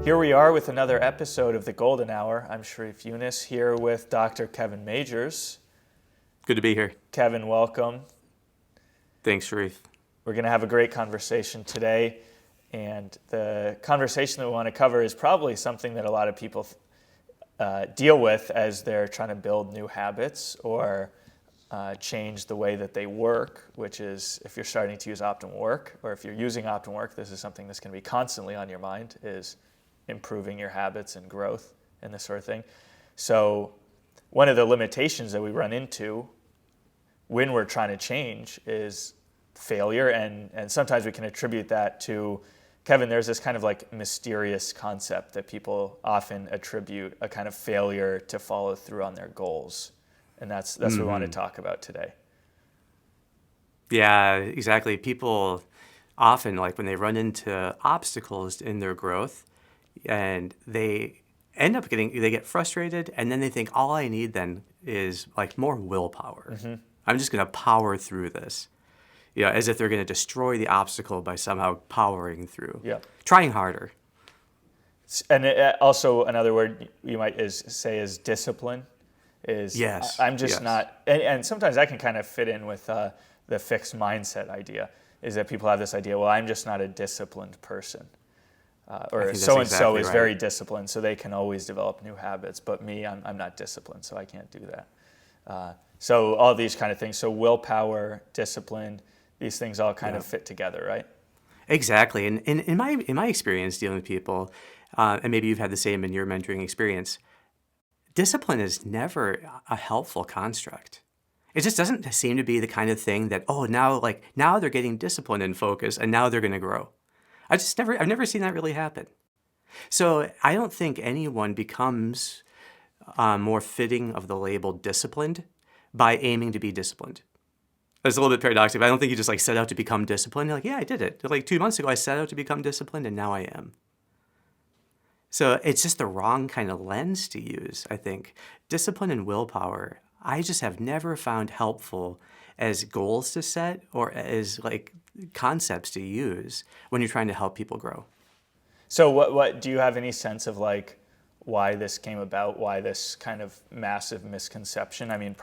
Here we are with another episode of The Golden Hour. I'm Sharif Yunus here with Dr. Kevin Majeres. Good to be here. Kevin, welcome. Thanks, Sharif. We're going to have a great conversation today, and the conversation that we want to cover is probably something that a lot of people deal with as they're trying to build new habits or change the way that they work, which is if you're starting to use OptimalWork, or if you're using OptimalWork, this is something that's going to be constantly on your mind, is improving your habits and growth and this sort of thing. So one of the limitations that we run into when we're trying to change is failure, and sometimes we can attribute that to, Kevin, there's this kind of like mysterious concept that people often attribute a kind of failure to follow through on their goals. And that's what we want to talk about today. Yeah, exactly. People often, like when they run into obstacles in their growth and they end up they get frustrated, and then they think all I need then is like more willpower. Mm-hmm. I'm just going to power through this. You know, as if they're going to destroy the obstacle by somehow powering through. Yeah. Trying harder. And also another word you might say is discipline. Yes. I'm just not, and sometimes I can kind of fit in with the fixed mindset idea, is that people have this idea, well, I'm just not a disciplined person. Or so-and-so is very disciplined, so they can always develop new habits, but me, I'm not disciplined, so I can't do that. So all these kind of things, so willpower, discipline, these things all kind of fit together, right? Exactly. And in my experience dealing with people, and maybe you've had the same in your mentoring experience, discipline is never a helpful construct. It just doesn't seem to be the kind of thing that, now they're getting disciplined and focused, and now they're going to grow. I've never seen that really happen. So I don't think anyone becomes more fitting of the label disciplined by aiming to be disciplined. It's a little bit paradoxical. I don't think you just like set out to become disciplined. You're like, yeah, I did it. Like 2 months ago, I set out to become disciplined, and now I am. So it's just the wrong kind of lens to use, I think. Discipline and willpower, I just have never found helpful as goals to set or as like concepts to use when you're trying to help people grow. So what do you have any sense of like why this came about, why this kind of massive misconception? I mean,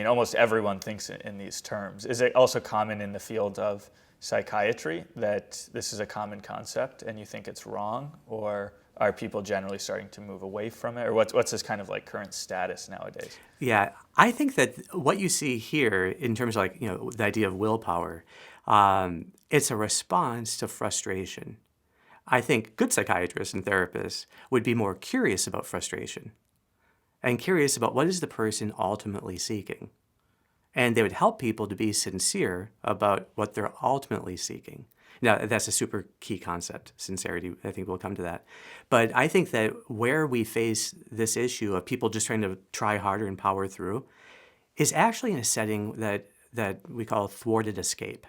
almost everyone thinks in these terms. Is it also common in the field of psychiatry that this is a common concept and you think it's wrong, or are people generally starting to move away from it, or what's this kind of like current status nowadays? Yeah, I think that what you see here in terms of like, the idea of willpower, it's a response to frustration. I think good psychiatrists and therapists would be more curious about frustration and curious about what is the person ultimately seeking. And they would help people to be sincere about what they're ultimately seeking. Now, that's a super key concept, sincerity. I think we'll come to that. But I think that where we face this issue of people just trying to try harder and power through is actually in a setting that we call thwarted escape.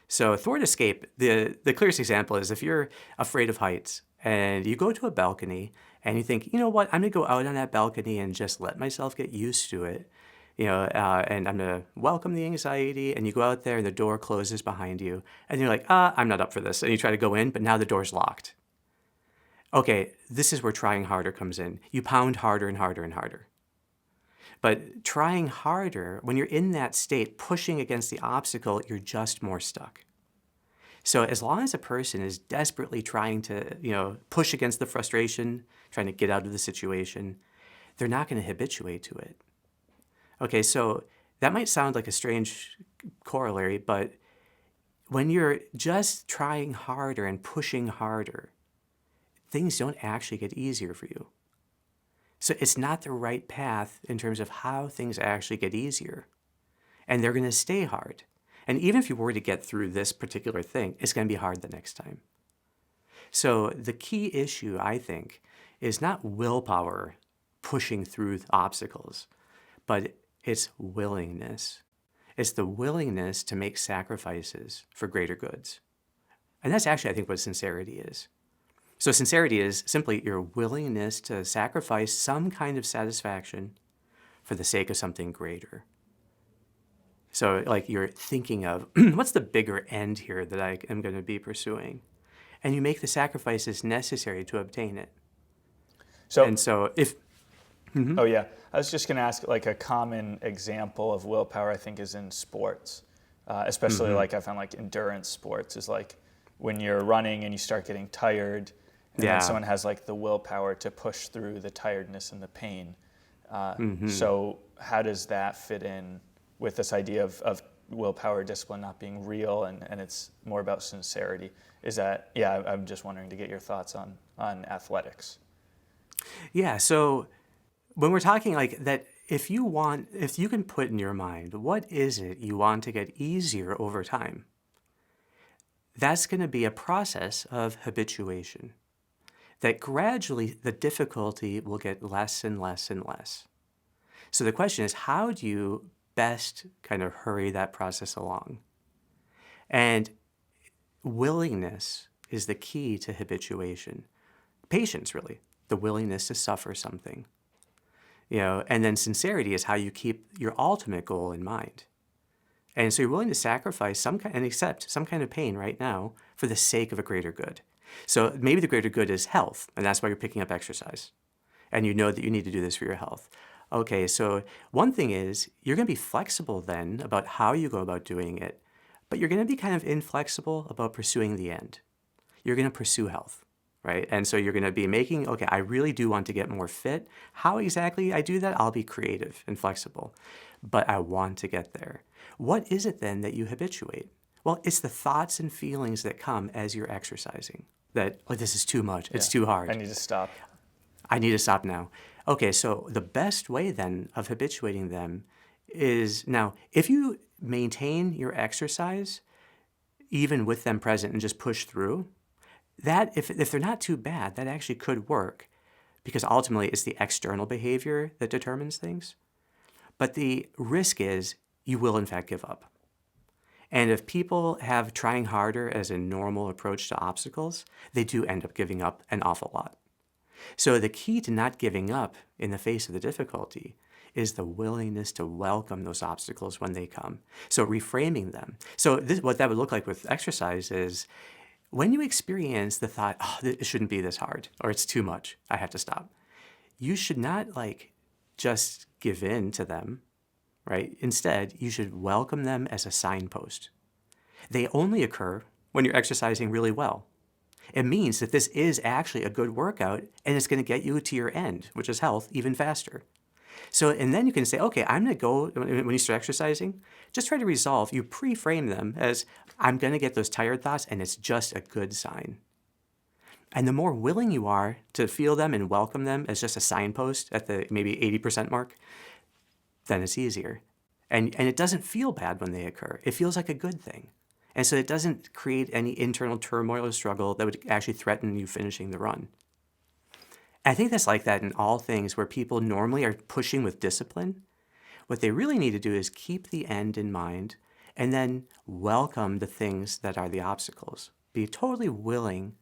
So thwarted escape, the clearest example is if you're afraid of heights and you go to a balcony and you think, you know what, I'm going to go out on that balcony and just let myself get used to it. And I'm going to welcome the anxiety, and you go out there and the door closes behind you, and you're like, I'm not up for this. And you try to go in, but now the door's locked. Okay, this is where trying harder comes in. You pound harder and harder and harder. But trying harder, when you're in that state, pushing against the obstacle, you're just more stuck. So as long as a person is desperately trying to, push against the frustration, trying to get out of the situation, they're not going to habituate to it. Okay, so that might sound like a strange corollary, but when you're just trying harder and pushing harder, things don't actually get easier for you. So it's not the right path in terms of how things actually get easier. And they're going to stay hard. And even if you were to get through this particular thing, it's going to be hard the next time. So the key issue, I think, is not willpower pushing through obstacles, but it's willingness. It's the willingness to make sacrifices for greater goods. And that's actually, I think, what sincerity is. So sincerity is simply your willingness to sacrifice some kind of satisfaction for the sake of something greater. So like you're thinking of, what's the bigger end here that I am going to be pursuing? and you make the sacrifices necessary to obtain it. So, And so if, oh yeah, I was just going to ask, like a common example of willpower, I think, is in sports, especially like I found like endurance sports is like when you're running and you start getting tired, and then yeah, someone has like the willpower to push through the tiredness and the pain. So how does that fit in with this idea of willpower discipline not being real and it's more about sincerity? Is that, yeah, I'm just wondering to get your thoughts on athletics. yeah. So when we're talking like that, if you can put in your mind, what is it you want to get easier over time? That's going to be a process of habituation, that gradually the difficulty will get less and less and less. So the question is, how do you best kind of hurry that process along? And willingness is the key to habituation. Patience, really, the willingness to suffer something. And then sincerity is how you keep your ultimate goal in mind. And so you're willing to sacrifice some kind and accept some kind of pain right now for the sake of a greater good. So maybe the greater good is health, and that's why you're picking up exercise. And you know that you need to do this for your health. Okay, so one thing is you're going to be flexible then about how you go about doing it, but you're going to be kind of inflexible about pursuing the end. You're going to pursue health, right? And so you're going to be making, okay, I really do want to get more fit. How exactly I do that? I'll be creative and flexible, but I want to get there. What is it then that you habituate? Well, it's the thoughts and feelings that come as you're exercising. That, like, this is too much, it's too hard. I need to stop. I need to stop now. Okay, so the best way then of habituating them is now, if you maintain your exercise, even with them present and just push through, that if they're not too bad, that actually could work because ultimately it's the external behavior that determines things. But the risk is you will in fact give up. And if people have trying harder as a normal approach to obstacles, they do end up giving up an awful lot. So the key to not giving up in the face of the difficulty is the willingness to welcome those obstacles when they come. So reframing them. So what that would look like with exercise is when you experience the thought, oh, it shouldn't be this hard, or it's too much, I have to stop. You should not just give in to them, right? Instead, you should welcome them as a signpost. They only occur when you're exercising really well. It means that this is actually a good workout and it's going to get you to your end, which is health, even faster. So, and then you can say, okay, I'm going to go, when you start exercising, just try to resolve, you pre-frame them as, I'm going to get those tired thoughts and it's just a good sign. And the more willing you are to feel them and welcome them as just a signpost at the maybe 80% mark, then it's easier. And it doesn't feel bad when they occur. It feels like a good thing. And so it doesn't create any internal turmoil or struggle that would actually threaten you finishing the run. I think that's like that in all things where people normally are pushing with discipline. What they really need to do is keep the end in mind and then welcome the things that are the obstacles. Be totally willing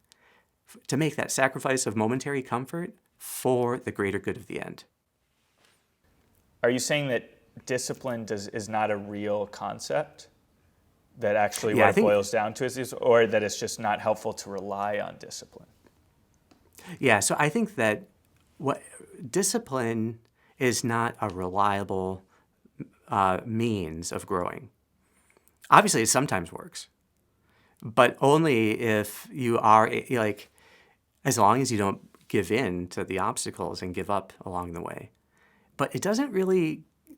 to make that sacrifice of momentary comfort for the greater good of the end. Are you saying that discipline is not a real concept? That actually what it boils down to is, or that it's just not helpful to rely on discipline? Yeah, so I think that discipline is not a reliable means of growing. Obviously, it sometimes works, but only if you are as long as you don't give in to the obstacles and give up along the way. But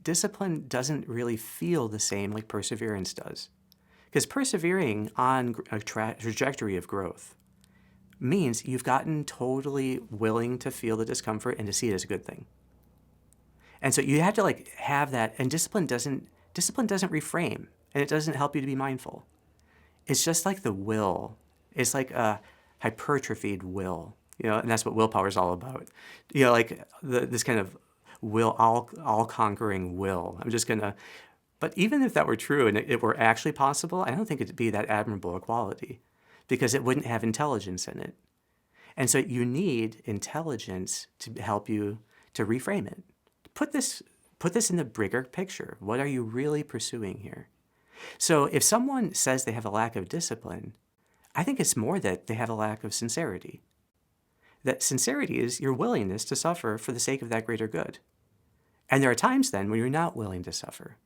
discipline doesn't really feel the same like perseverance does. Because persevering on a trajectory of growth means you've gotten totally willing to feel the discomfort and to see it as a good thing. And so you have to have that, and discipline doesn't reframe, and it doesn't help you to be mindful. It's just like the will. It's like a hypertrophied will, and that's what willpower is all about. This kind of will, all-conquering will. But even if that were true and it were actually possible, I don't think it'd be that admirable a quality because it wouldn't have intelligence in it. And so you need intelligence to help you to reframe it. Put this in the bigger picture. What are you really pursuing here? So if someone says they have a lack of discipline, I think it's more that they have a lack of sincerity. That sincerity is your willingness to suffer for the sake of that greater good. And there are times then when you're not willing to suffer.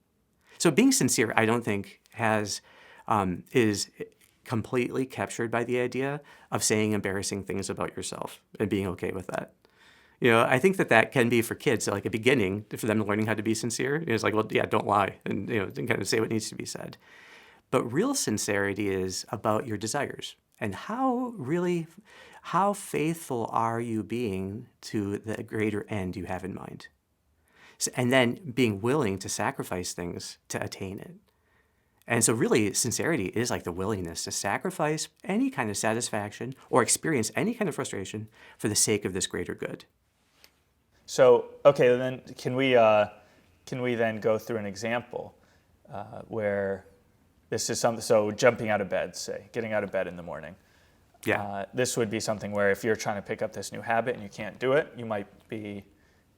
So being sincere, I don't think is completely captured by the idea of saying embarrassing things about yourself and being okay with that. I think that can be for kids, like a beginning for them learning how to be sincere. It's like, well, yeah, don't lie, and kind of say what needs to be said. But real sincerity is about your desires and how faithful are you being to the greater end you have in mind. And then being willing to sacrifice things to attain it. And so really, sincerity is like the willingness to sacrifice any kind of satisfaction or experience any kind of frustration for the sake of this greater good. So, okay, then can we then go through an example where this is something, so jumping out of bed, say, getting out of bed in the morning. Yeah. This would be something where if you're trying to pick up this new habit and you can't do it, you might be,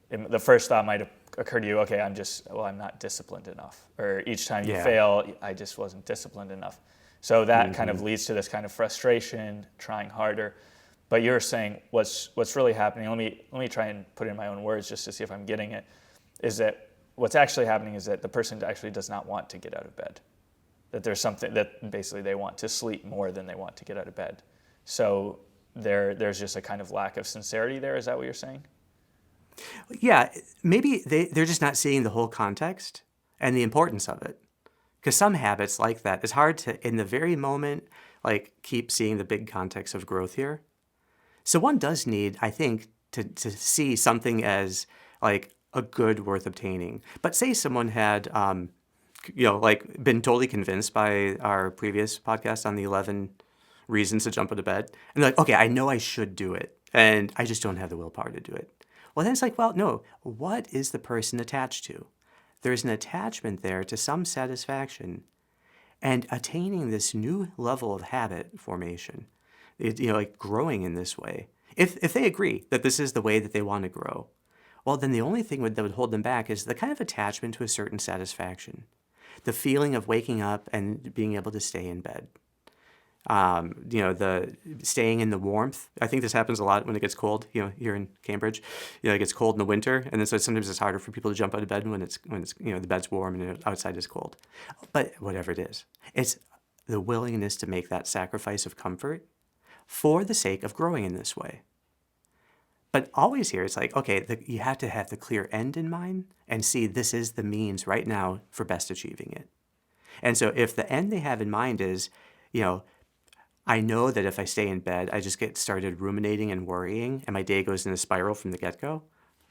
the first thought might occur to you, okay, I'm not disciplined enough. Or each time you fail, I just wasn't disciplined enough. So that kind of leads to this kind of frustration, trying harder. But you're saying what's really happening, let me try and put it in my own words just to see if I'm getting it, is that what's actually happening is that the person actually does not want to get out of bed. That there's something that basically they want to sleep more than they want to get out of bed. So there's just a kind of lack of sincerity there. Is that what you're saying? Yeah, maybe they're just not seeing the whole context and the importance of it. Because some habits like that, it's hard to, in the very moment, like keep seeing the big context of growth here. So one does need, I think, to see something as like a good worth obtaining. But say someone had, like been totally convinced by our previous podcast on the 11 reasons to jump out of bed. And they're like, okay, I know I should do it. And I just don't have the willpower to do it. Well, then it's like, well, no, what is the person attached to? There's an attachment there to some satisfaction. And attaining this new level of habit formation, like growing in this way, if they agree that this is the way that they want to grow, well, then the only thing that would hold them back is the kind of attachment to a certain satisfaction. The feeling of waking up and being able to stay in bed. The staying in the warmth. I think this happens a lot when it gets cold, here in Cambridge. It gets cold in the winter, and then so sometimes it's harder for people to jump out of bed when it's the bed's warm and outside is cold. But whatever it is, it's the willingness to make that sacrifice of comfort for the sake of growing in this way. But always here, it's like, okay, you have to have the clear end in mind and see this is the means right now for best achieving it. And so if the end they have in mind is, I know that if I stay in bed, I just get started ruminating and worrying, and my day goes in a spiral from the get-go.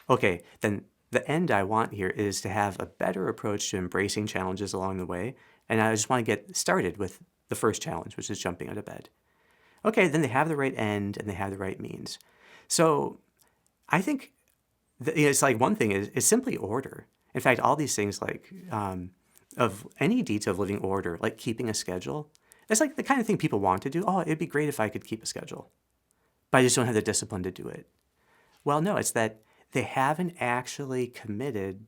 Okay, then the end I want here is to have a better approach to embracing challenges along the way, and I just want to get started with the first challenge, which is jumping out of bed. Okay, then they have the right end and they have the right means. So I think it's like one thing is simply order. In fact, all these things like of any detail of living order, like keeping a schedule, it's like the kind of thing people want to do. Oh, it'd be great if I could keep a schedule, but I just don't have the discipline to do it. Well, no, it's that they haven't actually committed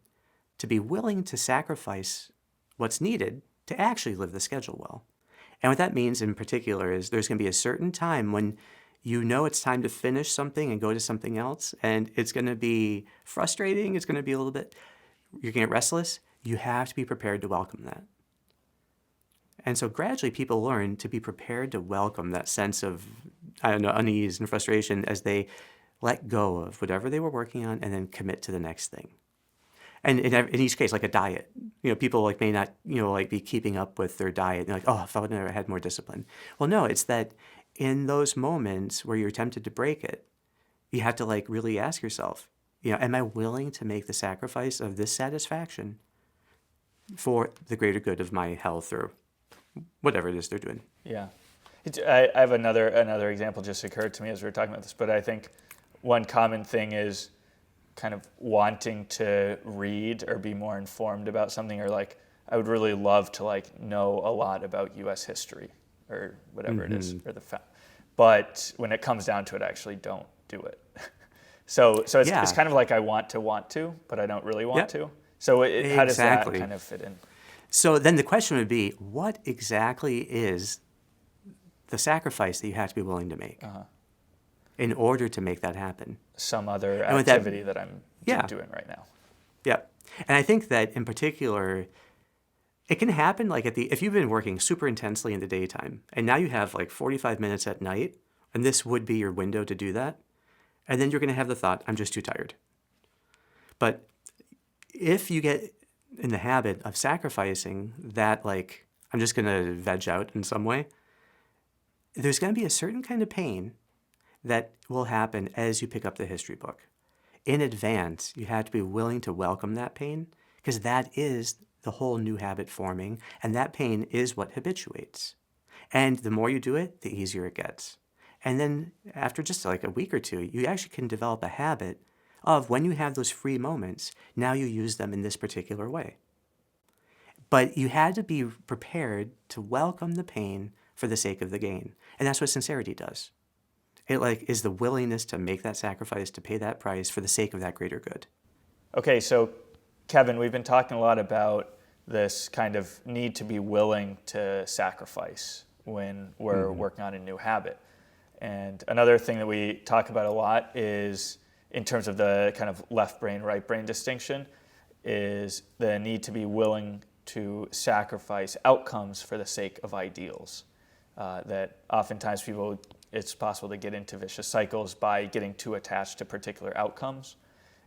to be willing to sacrifice what's needed to actually live the schedule well. And what that means in particular is there's going to be a certain time when it's time to finish something and go to something else, and it's going to be frustrating. It's going to be a little bit, you're going to get restless. You have to be prepared to welcome that. And so gradually people learn to be prepared to welcome that sense of, unease and frustration as they let go of whatever they were working on and then commit to the next thing. And in each case, like a diet, people may not, be keeping up with their diet. They're like, oh, if I would have had more discipline. Well, no, it's that in those moments where you're tempted to break it, you have to really ask yourself, am I willing to make the sacrifice of this satisfaction for the greater good of my health or whatever it is they're doing? Yeah. I have another example just occurred to me as we were talking about this, but I think one common thing is kind of wanting to read or be more informed about something, or I would really love to know a lot about U.S. history or whatever it is, or but when it comes down to it, I actually don't do it. So it's kind of like I want to, but I don't really want to. So how does that kind of fit in? So then the question would be, what exactly is the sacrifice that you have to be willing to make in order to make that happen. Some other And with activity that I'm Yeah. doing right now. Yeah. And I think that in particular, it can happen like if you've been working super intensely in the daytime and now you have like 45 minutes at night, and this would be your window to do that, and then you're going to have the thought, I'm just too tired. But if you get in the habit of sacrificing that, like, I'm just going to veg out in some way, there's going to be a certain kind of pain that will happen as you pick up the history book. In advance, you have to be willing to welcome that pain, because that is the whole new habit forming, and that pain is what habituates. And the more you do it, the easier it gets. And then after just like a week or two, you actually can develop a habit of when you have those free moments, now you use them in this particular way. But you had to be prepared to welcome the pain for the sake of the gain. And that's what sincerity does. It like is the willingness to make that sacrifice, to pay that price for the sake of that greater good. Okay, so Kevin, we've been talking a lot about this kind of need to be willing to sacrifice when we're working on a new habit. And another thing that we talk about a lot is, in terms of the kind of left brain, right brain distinction, is the need to be willing to sacrifice outcomes for the sake of ideals. That oftentimes it's possible to get into vicious cycles by getting too attached to particular outcomes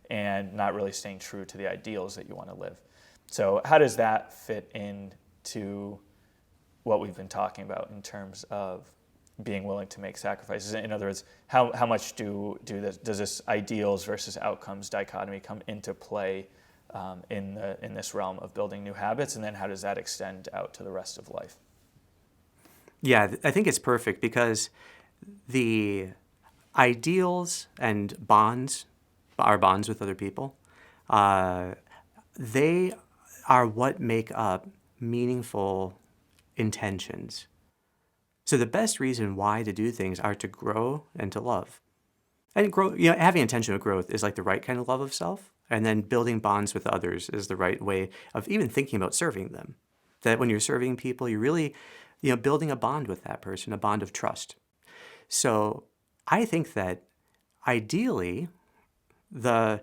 and not really staying true to the ideals that you want to live. So how does that fit into what we've been talking about in terms of being willing to make sacrifices? In other words, how much does this ideals versus outcomes dichotomy come into play in this realm of building new habits, and then how does that extend out to the rest of life? Yeah, I think it's perfect because the ideals and bonds, our bonds with other people, they are what make up meaningful intentions. So the best reason why to do things are to grow and to love. And grow, having intentional growth is like the right kind of love of self, and then building bonds with others is the right way of even thinking about serving them. That when you're serving people, you're really, building a bond with that person, a bond of trust. So I think that ideally, the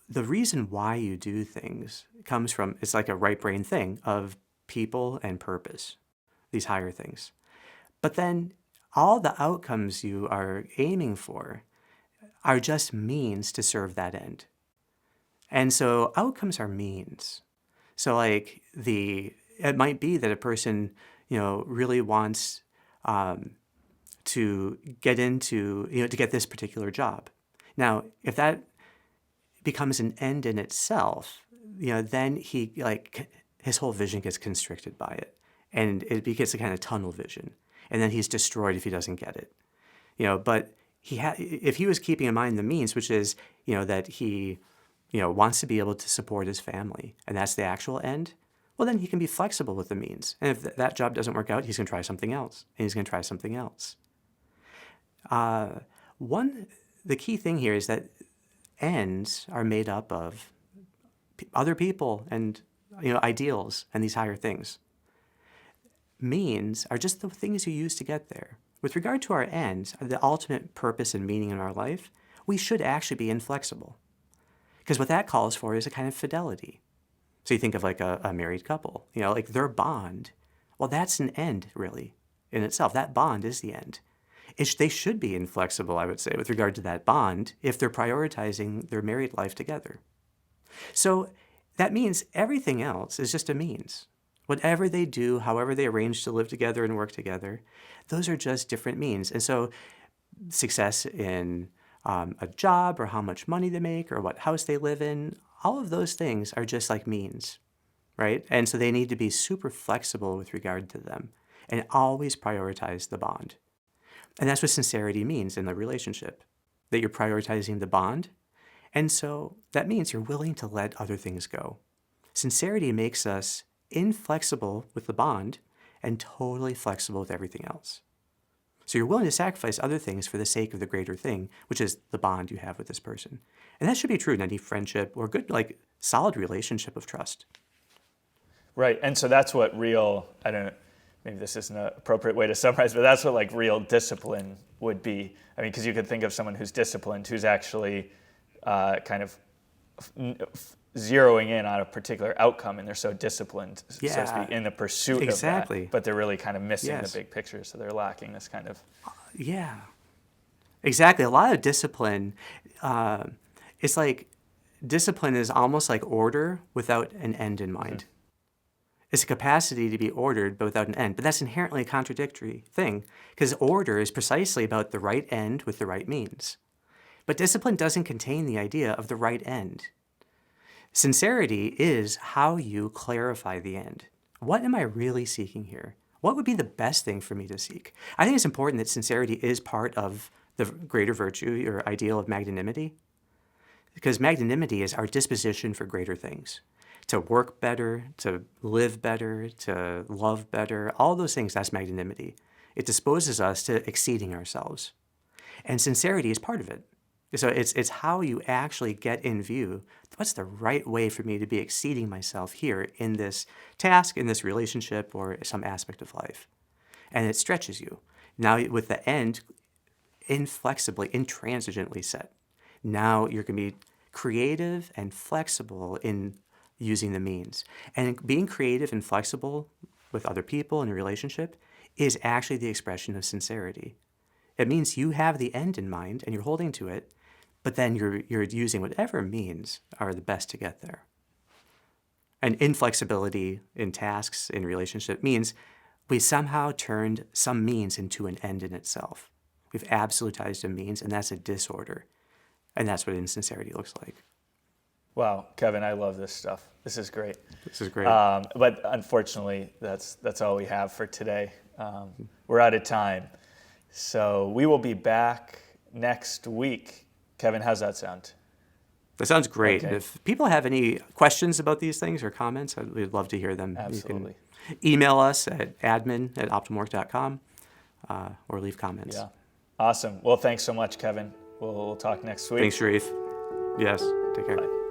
reason why you do things comes from, it's like a right brain thing of people and purpose, these higher things. But then all the outcomes you are aiming for are just means to serve that end. And so outcomes are means. So like it might be that a person, really wants to get into, to get this particular job. Now, if that becomes an end in itself, then his whole vision gets constricted by it. And it becomes a kind of tunnel vision. And then he's destroyed if he doesn't get it. But if he was keeping in mind the means, which is, that he, wants to be able to support his family, and that's the actual end, well, then he can be flexible with the means. And if that job doesn't work out, he's going to try something else, and he's going to try something else. The key thing here is that ends are made up of other people and, ideals and these higher things. Means are just the things you use to get there. With regard to our ends, the ultimate purpose and meaning in our life, we should actually be inflexible. Because what that calls for is a kind of fidelity. So you think of like a married couple, like their bond. Well, that's an end, really, in itself. That bond is the end. They should be inflexible, I would say, with regard to that bond if they're prioritizing their married life together. So that means everything else is just a means. Whatever they do, however they arrange to live together and work together, those are just different means. And so success in a job, or how much money they make, or what house they live in, all of those things are just like means, right? And so they need to be super flexible with regard to them and always prioritize the bond. And that's what sincerity means in the relationship, that you're prioritizing the bond. And so that means you're willing to let other things go. Sincerity makes us inflexible with the bond and totally flexible with everything else. So you're willing to sacrifice other things for the sake of the greater thing, which is the bond you have with this person. And that should be true in any friendship or good, solid relationship of trust. Right, and so that's what maybe this isn't an appropriate way to summarize, but that's what like real discipline would be. I mean, because you could think of someone who's disciplined, who's actually kind of zeroing in on a particular outcome, and they're so disciplined, so to speak, in the pursuit of that, but they're really kind of missing the big picture, so they're lacking this kind of... Yeah, exactly. A lot of discipline, it's like discipline is almost like order without an end in mind. It's a capacity to be ordered but without an end. But that's inherently a contradictory thing, because order is precisely about the right end with the right means. But discipline doesn't contain the idea of the right end. Sincerity is how you clarify the end. What am I really seeking here? What would be the best thing for me to seek? I think it's important that sincerity is part of the greater virtue or ideal of magnanimity, because magnanimity is our disposition for greater things. To work better, to live better, to love better, all those things, that's magnanimity. It disposes us to exceeding ourselves. And sincerity is part of it. So it's how you actually get in view, what's the right way for me to be exceeding myself here in this task, in this relationship, or some aspect of life. And it stretches you. Now with the end inflexibly, intransigently set. Now you're going to be creative and flexible in using the means. And being creative and flexible with other people in a relationship is actually the expression of sincerity. It means you have the end in mind and you're holding to it, but then you're using whatever means are the best to get there. And inflexibility in tasks, in relationship, means we somehow turned some means into an end in itself. We've absolutized a means, and that's a disorder. And that's what insincerity looks like. Wow, Kevin, I love this stuff. This is great. This is great. But unfortunately, that's all we have for today. We're out of time. So we will be back next week. Kevin, how's that sound? That sounds great. Okay. If people have any questions about these things or comments, we'd love to hear them. Absolutely. You can email us at admin@optimalwork.com or leave comments. Yeah. Awesome. Well, thanks so much, Kevin. We'll talk next week. Thanks, Sharif. Yes, take care. Bye.